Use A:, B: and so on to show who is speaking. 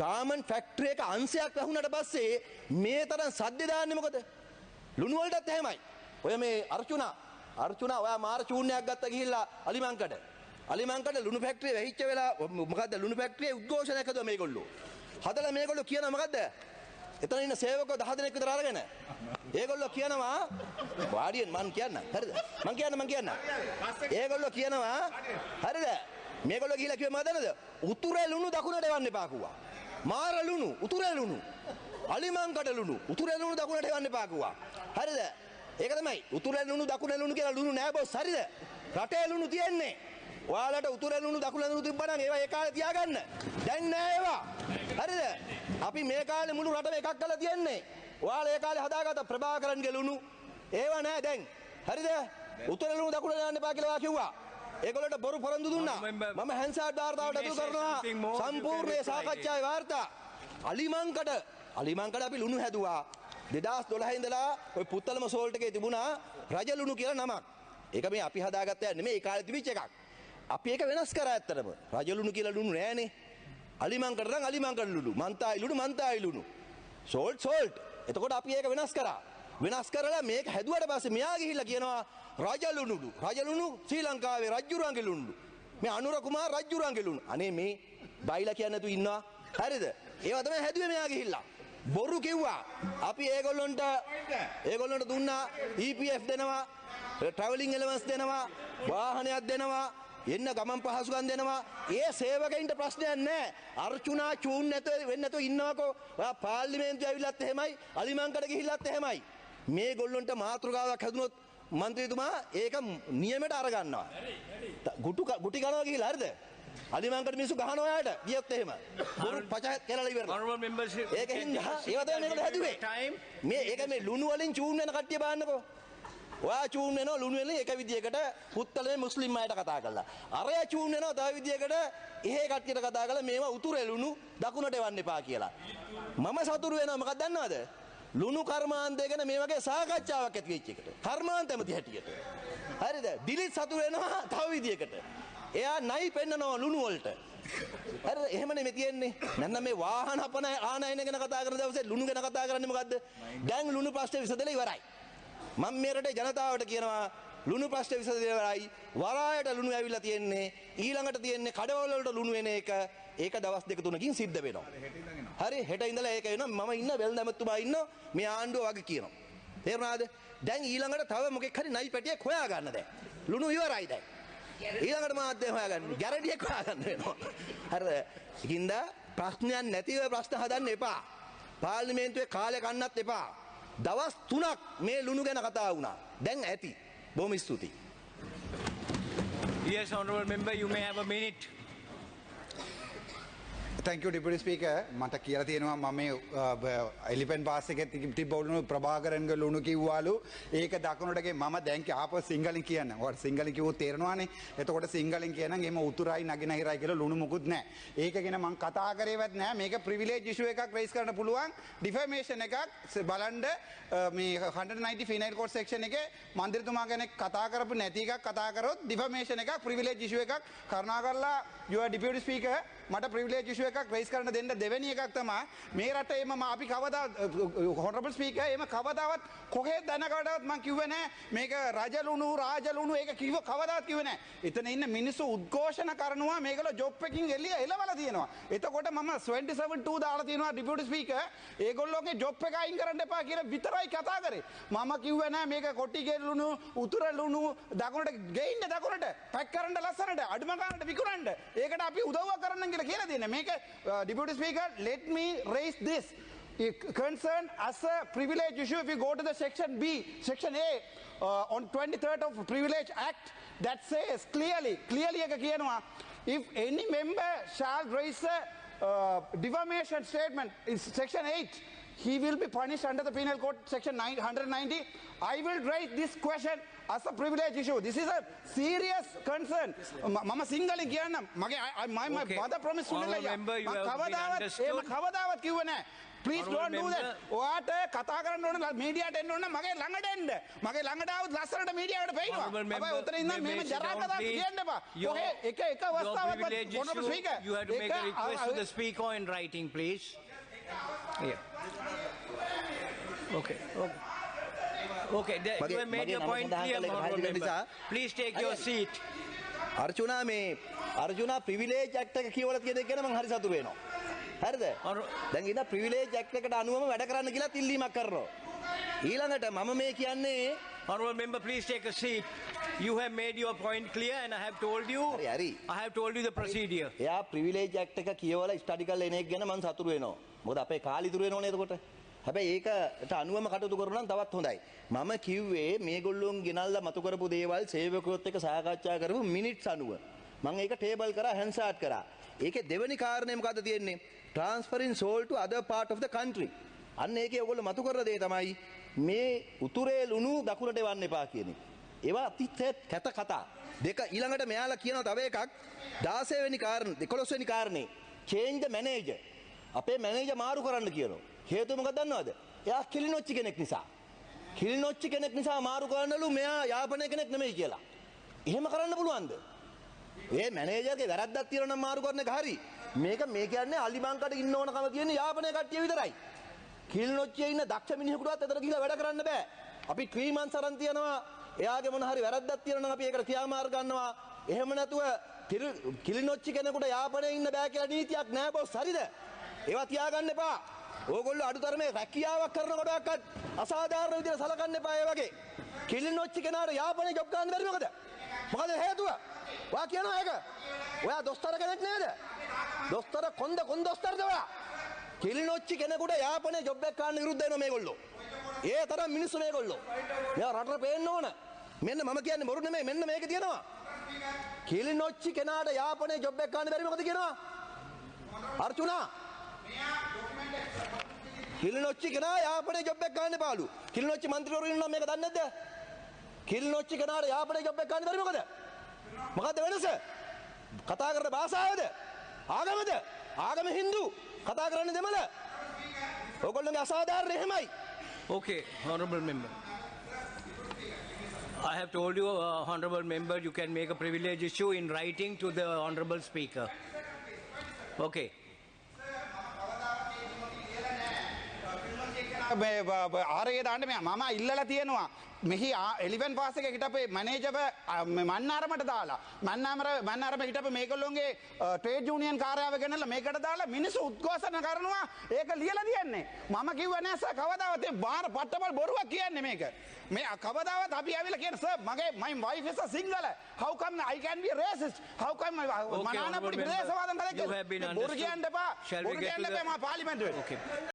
A: ගාමන් factory එක අංශයක් වැහුණට පස්සේ මේ තරම් සද්ද දාන්නේ මොකද? ලුණු වලටත් එහෙමයි. ඔය මේ අර්චුනා ඔයා මාර චූර්ණයක් ගත්ත ගිහිල්ලා අලිමංකඩ ලුණු ෆැක්ටරිය වැහිච්ච වෙලා මොකද්ද ලුණු ෆැක්ටරියේ උද්ඝෝෂණයක් හදුවා මේගොල්ලෝ. හදලා මේගොල්ලෝ කියනවා මොකද්ද? එතන ඉන්න සේවකයෝ 10 දෙනෙක් විතර අරගෙන ඒගොල්ලෝ කියනවා වාඩියෙන් මං කියන්න. හරිද? මං කියන්න. ඒගොල්ලෝ කියනවා හරිද? මේගොල්ලෝ ගිහිල්ලා කිව්වේ මොකදද? උතුරේ ලුණු දකුණට එවන්න එපා කිව්වා. මාර ලුණු උතුරේ ලුණු අලිමංකඩ ලුණු උතුරේ ලුණු දකුණට එවන්න එපා කිව්වා. හරිද? ඒක තමයි උතුරේ ලුණු දකුණේ ලුණු කියලා ලුණු නෑ බොස්. හරිද? රටේ ලුණු තියෙන්නේ. ඔයාලට උතුරේ ලුණු දකුණේ ලුණු තිබ්බනම් ඒවා ඒ කාලේ තියාගන්න. දැන් නෑ ඒවා. හරිද? අපි මේ කාලේ මුළු රටම එකක් කරලා තියන්නේ. ඔයාලා ඒ කාලේ හදාගත්ත ප්‍රභාකරන්ගේ ලුණු ඒවා නෑ දැන්. හරිද? උතුරේ ලුණු දකුණේ යන්න එපා කියලා කිව්වා. ඒගොල්ලන්ට බොරු පොරොන්දු දුන්නා. මම හැන්සාඩ් වාර්තාවට අතුරු කරනවා සම්පූර්ණ සාකච්ඡාවේ වාර්තා. අලිමංකඩ අපි ලුණු හැදුවා. 2012 ඉඳලා ඔය පුත්තලම සෝල්ට් එකේ තිබුණා රජ ලුණු කියලා නමක්. ඒක මේ අපි හදාගත්ත නෙමෙයි ඒ කාලේ තිබිච්ච එකක්. අපි ඒක වෙනස් කරා ඇත්තටම. රජ ලුණු කියලා ලුණු නෑනේ. අලිමංකඩ නම් අලිමංකඩ ලුණු, මන්තායි ලුණු. සෝල්ට්. එතකොට අපි ඒක වෙනස් කරා. වෙනස් කරලා මේක හැදුවට පස්සේ මෙයා ගිහිල්ලා කියනවා රජලුණු ශ්‍රී ලංකාවේ රජුරන්ගේ ලුණු. මේ අනුර කුමාර රජුරන්ගේ ලුණු. අනේ මේ බයිලා කියන්නේ නැතු ඉන්නවා. හරිද? ඒවා තමයි හැදුවේ මෙයා ගිහිල්ලා. බොරු කිව්වා. අපි ඒගොල්ලන්ට දුන්නා EPF දෙනවා, ට්‍රැවලින් එලවන්ස් දෙනවා, වාහනයක් දෙනවා, එන්න ගමන් පහසුකම් දෙනවා. ඒ සේවකයින්ට ප්‍රශ්නයක් නැහැ. අර්චුනා චූන් නැතුව වෙන්නේ නැතුව ඉන්නවකෝ. ඔයා පාර්ලිමේන්තුවේ ඇවිල්ලත් එහෙමයි, අලිමංකඩ ගිහිල්ලත් එහෙමයි. මේගොල්ලන්ට මාතෘකාවක් හැදුනොත් මන්ත්‍රීතුමා ඒක නියමයට අරගන්නවා. ගුටි කනවා ගිහිල්ලා හරිද? අලිමංකඩ මිනිස්සු ගහනවා ඔයාලට ගියොත් එහෙම. බොරු පච කරලා ඉවරයි. ඒකෙන් ඒවා තමයි මේකට හැදුවේ. ඒක මේ ලුණු වලින් චූන් වෙන කට්ටිය බලන්නකෝ. ඔයා චූන් වෙනවා ලුණු වලින් එක විදියකට පුත්තලේ මුස්ලිම් අයට කතා කරලා. අරයා චූන් වෙනවා තව විදියකට එහෙ කට්ටියට කතා කරලා මේවා උතුරේ ලුණු දකුණට එවන්න එපා කියලා. මම සතුරු වෙනවා මොකක්ද දන්නවද? ලුණු කර්මාන්තය ගැන මේ වගේ සාකච්ඡාවක් ඇති වෙච්ච එකට. කර්මාන්ත ඇමති හැටියට. හරිද? දිලිත් සතුරු වෙනවා තව විදියකට. එයා නයි පෙන්නනවා ලුණු වලට. හරිද? එහෙම නෙමෙයි තියෙන්නේ. නැත්නම් මේ වාහන ආනයන ගැන කතා කරන දවසේ ලුණු ගැන කතා කරන්නේ මොකද්ද? දැන් ලුණු ප්‍රශ්නේ විසඳලා ඉවරයි. මම මේ රටේ ජනතාවට කියනවා ලුණු ප්‍රශ්නේ විසඳලා ඉවරයි. වරායට ලුණු ඇවිල්ලා තියෙන්නේ. ඊළඟට තියෙන්නේ කඩවල වලට ලුණු වෙන එක. ඒක දවස් දෙක තුනකින් සිද්ධ වෙනවා. හරි හෙට ඉඳලා ඒක වෙනවා. මම ඉන්න වෙල්ද ඇමතුමා ඉන්න මේ ආණ්ඩුව වගේ කියනවා. තේරුණාද? දැන් ඊළඟට තව මොකෙක් හරි නයි පැටියක් හොයා ගන්න දැන්. ලුණු ඉවරයි දැන්. ඊළඟට මාධ්‍ය හොයාගන්න ගැරඩියක් හොයාගන්න වෙනවා. හරිද? ඒකින්ද ප්‍රශ්නයක් නැතිව ප්‍රශ්න හදන්න එපා. පාර්ලිමේන්තුවේ කාලය කන්නත් එපා. දවස් 3ක් මේ ලුණු ගැන කතා වුණා. දැන් ඇති. බොහොම ස්තුතියි.
B: Yes, honourable member, you may have a minute.
C: Thank you, Deputy Speaker. මට කියලා තියෙනවා මම මේ එලිෆන්ට් පාස් එකේ තිබ්බුණු ප්‍රභාකරන්ගේ ලුණු කිව්වාලු. ඒක දකුණටගේ මම දැන් ආපහු සිංහලෙන් කියන්න. ඔයාලා සිංහලෙන් කිව්වොත් තේරෙනවානේ. එතකොට සිංහලෙන් කියනනම් එම උතුරයි නගිනහිරයි කියලා ලුණු මුකුත් නැහැ. ඒක ගැන මම කතා කරේවත් නැහැ. මේක ප්‍රිවිලේජ් ඉෂුව එකක් රේස් කරන්න පුළුවන්. ඩිෆර්මේෂන් එකක් බලන්න මේ 190 ෆිනයිල් කෝඩ් සෙක්ෂන් එකේ මන්ත්‍රීතුමා කෙනෙක් කතා කරපු නැති එකක් කතා කරොත් ඩිෆර්මේෂන් එකක් ප්‍රිවිලේජ් ඉෂුව එකක් කරුණාකරලා your Deputy Speaker මට ප්‍රිවිලේජ් ඉෂුව එකක් රේස් කරන්න දෙන්න දෙවෙනි එකක් තමයි මේ රටේ අපි කවදා honorable speaker එම කවදාවත් කොහෙද දැනකවදාවත් මම කිව්වේ නැහැ මේක රජලුණු රාජලුණු ඒක කිව්ව කවදාවත් කිව්වේ නැහැ එතන ඉන්න මිනිස්සු උද්ඝෝෂණ කරනවා මේගොල්ලෝ ජොබ් එකකින් එළවලා තියෙනවා එතකොට මම 27-2 දාලා තියෙනවා deputy speaker ඒගොල්ලෝගේ ජොබ් එක අයින් කරන්න එපා කියලා විතරයි කතා කරේ මම කිව්වේ නැහැ මේක කොටිගේ ලුණු උතුර ලුණු දකුණට ගෙයින්න දකුණට පැක් කරන්න ලස්සනට අඩුම ගන්නට විකුණන්න ඒකට අපි උදව්වක් කරන්න කියලා දෙන්නේ මේක Deputy Speaker, let me raise this concern as a privilege issue. If you go to the section B, section A, on 23rd of Privilege Act, that says clearly, if any member shall raise a defamation statement, in section 8, he will be punished under the Penal Code section 190. I will raise this question as a privilege issue. This is a serious concern. Mama singaling කියන්න මගේ my mother promised to
B: member, you have been understood.
C: කවදාවත් කිව්වේ නැහැ. Please
B: Honourable
C: don't do that.
B: member.
C: ඔයාට කතා කරන්න ඕන මීඩියාට එන්න ඕන මගේ ළඟට එන්න. මගේ ළඟට ආවොත් ලස්සනට මීඩියාවට පේනවා.
B: Honourable member,
C: අපේ උතන ඉඳන් මේම
B: may sit
C: ජරා
B: down,
C: කතා
B: please.
C: කියන්න එපා.
B: Your-
C: ඔහේ එක
B: Your
C: අවස්ථාවක්
B: privilege
C: Honourable
B: issue,
C: Speaker.
B: you have to make a
C: එක-
B: request to the speaker in writing, please. Yeah. Okay. Okay. Okay. You have made your point clear, Honourable member. Please take your seat.
A: Arjuna මේ Arjuna privilege act එක කියවලා තියෙන එක ගැන මම හරි සතුටු වෙනවා. හරිද? දැන් ඉතින් ප්‍රිවිලේජ් ඇක්ට් එකට අනුවම වැඩ කරන්න කියලා ඉල්ලීමක් කරනවා. ඊළඟට මම මේ කියන්නේ
B: Honourable member, please take a seat. You have made your point clear and I have told you.
A: හරි.
B: I have told you the procedure.
A: එයා ප්‍රිවිලේජ් ඇක්ට් එක කියවලා ස්ටඩි කරලා එන එක ගැන මම සතුටු වෙනවා. මොකද අපේ කාලි ඉතුරු වෙනවනේ එතකොට. හැබැයි ඒකට අනුවම කටයුතු කරනවා නම් තවත් හොඳයි. මම කිව්වේ මේගොල්ලෝන් ගෙනල්ලා මතු කරපු දේවල් සේවකයොත් එක්ක සාකච්ඡා කරපු මිනිට්ස් අනුව. මම ඒක ටේබල් කරා හැන්සාට් කරා. ඒකේ දෙවෙනි කාරණේ මොකද්ද තියෙන්නේ? transferring salt to other part of the country. අන්න ඒකේ ඔයගොල්ලෝ මතු කරන දේ තමයි මේ උතුරේ ලුණු දකුණට එවන්න එපා කියන එක. ඒවා අතිත් කැත කතා. දෙක ඊළඟට මෙයාලා කියනවා තව එකක් 16 වෙනි කාරණේ 11 වෙනි කාරණේ change the manager. අපේ මැනේජර් මාරු කරන්න කියනවා. හේතුව මොකක්ද දන්නවද? එයා කිලිනොච්චි කෙනෙක් නිසා. කිලිනොච්චි කෙනෙක් නිසා මාරු කරන්නලු මෙයා යාපනය කෙනෙක් නෙමෙයි කියලා. එහෙම කරන්න පුළුවන්ද? ඒ මැනේජර්ගේ වැරද්දක් තියෙනවා නම් මාරු කරන එක හරි. මේක මේ කියන්නේ අලිබංකඩ ඉන්න ඕනකම තියෙන යාපනය කට්ටිය විතරයි. කිලිනොච්චියේ ඉන්න දක්ෂ මිනිහෙකුටවත් එතන ගිහලා වැඩ කරන්න බෑ. අපි 3 months අරන් තියනවා. එයාගේ මොන හරි වැරද්දක් තියෙනවා නම් අපි ඒකට ක්‍රියාමාර්ග ගන්නවා. එහෙම නැතුව කිලිනොච්චි කෙනෙකුට යාපනයේ ඉන්න බෑ කියලා නීතියක් නෑ බොස්. හරිද? ඒවා තියාගන්න එපා. ඕගොල්ලෝ අඩුතරමේ රැකියාවක් කරනකොටවත් අසාධාරණ විදිහට සලකන්න එපා ඒ වගේ. කිලිනොච්චි කෙනාට යාපනයේ ජොබ් ගන්න බැරි මොකද? මොකද හේතුව? ඔයා කියනවා ඒක. ඔයා දොස්තර කෙනෙක් නේද? දොස්තර කොන්ද දොස්තරද ඔයා? කිලිනොච්චි කෙනෙකුට යාපනයේ ජොබ් එකක් ගන්න විරුද්ධ වෙනවා මේගොල්ලෝ. ඒ තරම් මිනිස්සු මේගොල්ලෝ. මෙයා රටට පේන්න ඕන. මෙන්න මම කියන්නේ බොරු නෙමෙයි මෙන්න මේක තියෙනවා. කිලිනොච්චි කෙනාට යාපනයේ ජොබ් එකක් ගන්න බැරි මොකද කියනවා? අර්චුනා කිලිනොච්චි කෙනා යාපනයේ ජොබ් එකක් ගන්න පාලු. කිලිනොච්චි മന്ത്രിවරු ඉන්නවා මේක දන්නේ නැද්ද? කිලිනොච්චි කෙනාට යාපනයේ ජොබ් එකක් ගන්න බැරි මොකද? මොකද්ද වෙනස? කතා කරන භාෂාවද? ආගමද? ආගම හින්දු. කතා කරන්නේ දෙමළ. ඔයගොල්ලෝගේ අසාධාරණ එහෙමයි.
B: Okay, Honourable member. I have told you, Honourable member, you can make a privilege issue in writing to the Honourable Speaker. Okay.
C: ආරේ දාන්න මම ඉල්ලලා තියෙනවා මෙහි එලිෆන්ට් පාස් එකේ හිටපේ මැනේජර් මන්නාරමට දාලා මන්නාරම හිටපේ මේගොල්ලෝගේ ට්‍රේඩ් යූනියන් කාර්යාව ගෙනල්ලා මේකට දාලා මිනිස්සු උද්ඝෝෂණ කරනවා ඒක ලියලා තියන්නේ මම කිව්වා නෑ සර් කවදාවත් මේ බාර පට්ටබල් බොරුවක් කියන්නේ මේක මේ කවදාවත් අපි ඇවිල්ලා කියන සර් මගේ my wife is a single how come I can be racist how come මනානපුරි ප්‍රදේශවාදම් කරේ බොරු කියන්න එපා බොරු කියන්න එපා මා පාර්ලිමේන්තුවේ
B: Okay.